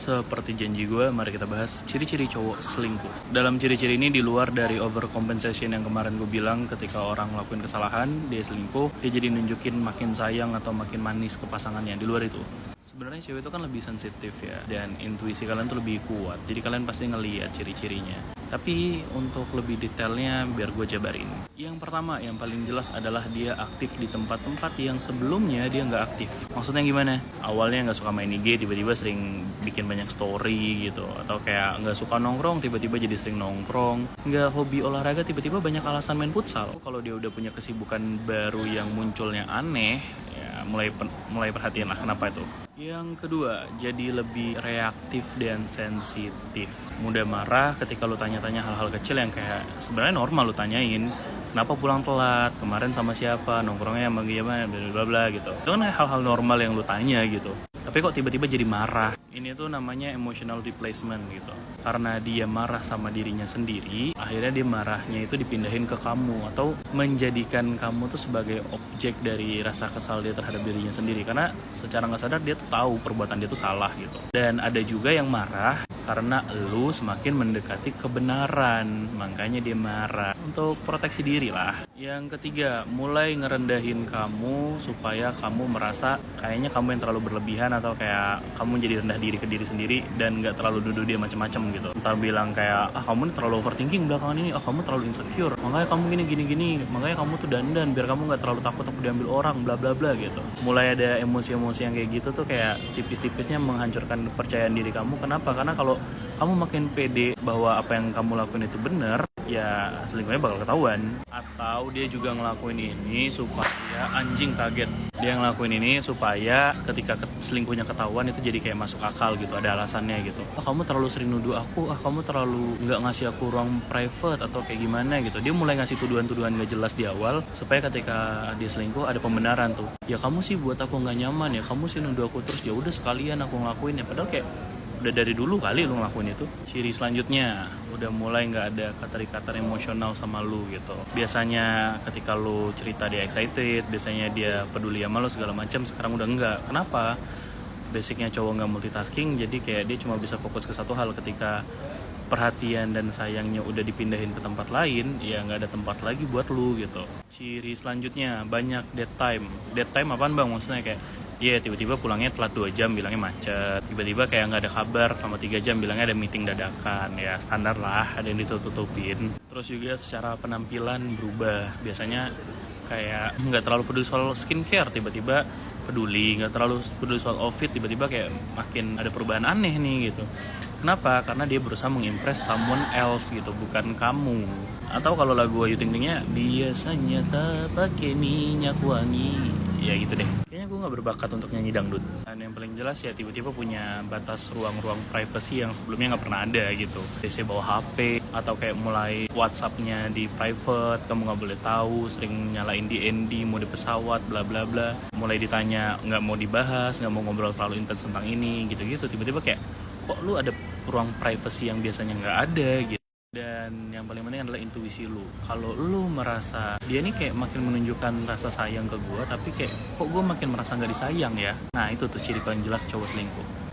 Seperti janji gue, mari kita bahas ciri-ciri cowok selingkuh. Dalam ciri-ciri ini di luar dari overcompensation yang kemarin gue bilang, ketika orang ngelakuin kesalahan, dia selingkuh, dia jadi nunjukin makin sayang atau makin manis ke pasangannya. Di luar itu, sebenarnya cewek itu kan lebih sensitif ya, dan intuisi kalian tuh lebih kuat. Jadi kalian pasti ngelihat ciri-cirinya. Tapi untuk lebih detailnya biar gue jabarin. Yang pertama, yang paling jelas adalah dia aktif di tempat-tempat yang sebelumnya dia nggak aktif. Maksudnya gimana? Awalnya nggak suka main IG, tiba-tiba sering bikin banyak story gitu. Atau kayak nggak suka nongkrong, tiba-tiba jadi sering nongkrong. Nggak hobi olahraga, tiba-tiba banyak alasan main futsal. Kalau dia udah punya kesibukan baru yang munculnya aneh, ya mulai perhatian lah kenapa itu. Yang kedua, jadi lebih reaktif dan sensitif. Mudah marah ketika lu tanya-tanya hal-hal kecil yang kayak sebenarnya normal lu tanyain. Kenapa pulang telat? Kemarin sama siapa? Nongkrongnya sama gimana? Bla bla gitu. Itu kan hal-hal normal yang lu tanya gitu. Tapi kok tiba-tiba jadi marah? Ini tuh namanya emotional replacement gitu. Karena dia marah sama dirinya sendiri, akhirnya dia marahnya itu dipindahin ke kamu atau menjadikan kamu tuh sebagai objek dari rasa kesal dia terhadap dirinya sendiri. Karena secara nggak sadar dia tuh tahu perbuatan dia tuh salah gitu. Dan ada juga yang marah karena lu semakin mendekati kebenaran, makanya dia marah. Untuk proteksi diri lah. Yang ketiga, mulai ngerendahin kamu supaya kamu merasa kayaknya kamu yang terlalu berlebihan, atau kayak kamu jadi rendah diri ke diri sendiri dan gak terlalu duduk dia macam-macam gitu. Entah bilang kayak, kamu ini terlalu overthinking belakangan ini, kamu terlalu insecure, makanya kamu gini, makanya kamu tuh dandan biar kamu gak terlalu takut diambil orang, bla bla bla gitu. Mulai ada emosi-emosi yang kayak gitu tuh kayak tipis-tipisnya menghancurkan kepercayaan diri kamu. Kenapa? Karena kalau kamu makin pede bahwa apa yang kamu lakuin itu benar, ya selingkuhnya bakal ketahuan. Atau dia juga ngelakuin ini supaya anjing kaget. Dia ngelakuin ini supaya ketika selingkuhnya ketahuan itu jadi kayak masuk akal gitu, ada alasannya gitu. Kamu terlalu sering nuduh aku, kamu terlalu nggak ngasih aku ruang private atau kayak gimana gitu. Dia mulai ngasih tuduhan-tuduhan nggak jelas di awal supaya ketika dia selingkuh ada pembenaran tuh. Ya kamu sih buat aku nggak nyaman, ya kamu sih nuduh aku terus, ya udah sekalian aku ngelakuin ya. Padahal kayak udah dari dulu kali lu ngelakuin itu. Ciri selanjutnya, udah mulai nggak ada keterikatan emosional sama lu gitu. Biasanya ketika lu cerita dia excited, biasanya dia peduli sama lu segala macam, sekarang udah enggak. Kenapa? Basicnya cowok nggak multitasking, jadi kayak dia cuma bisa fokus ke satu hal. Ketika perhatian dan sayangnya udah dipindahin ke tempat lain, ya nggak ada tempat lagi buat lu gitu. Ciri selanjutnya, banyak dead time. Dead time apaan bang? Maksudnya kayak tiba-tiba pulangnya telat 2 jam, bilangnya macet. Tiba-tiba kayak nggak ada kabar selama 3 jam, bilangnya ada meeting dadakan. Ya standar lah, ada yang ditutup-tutupin. Terus juga secara penampilan berubah. Biasanya kayak nggak terlalu peduli soal skincare, tiba-tiba peduli. Nggak terlalu peduli soal outfit, tiba-tiba kayak makin ada perubahan aneh nih gitu. Kenapa? Karena dia berusaha mengimpress someone else gitu, bukan kamu. Atau kalau lagu Ayu Ting Tingnya, biasanya tak pakai minyak wangi. Ya gitu deh. Kayaknya gue gak berbakat untuk nyanyi dangdut. Dan yang paling jelas ya tiba-tiba punya batas ruang-ruang privacy yang sebelumnya gak pernah ada gitu. Biasanya bawa HP, atau kayak mulai WhatsApp-nya di private, kamu gak boleh tahu, sering nyalain DND, mode pesawat, bla bla bla. Mulai ditanya gak mau dibahas, gak mau ngobrol terlalu intens tentang ini, gitu-gitu. Tiba-tiba kayak, kok lu ada ruang privacy yang biasanya gak ada gitu. Dan yang paling penting adalah intuisi lu. Kalau lu merasa dia ini kayak makin menunjukkan rasa sayang ke gue, tapi kayak kok gue makin merasa gak disayang ya. Nah itu tuh ciri paling jelas cowok selingkuh.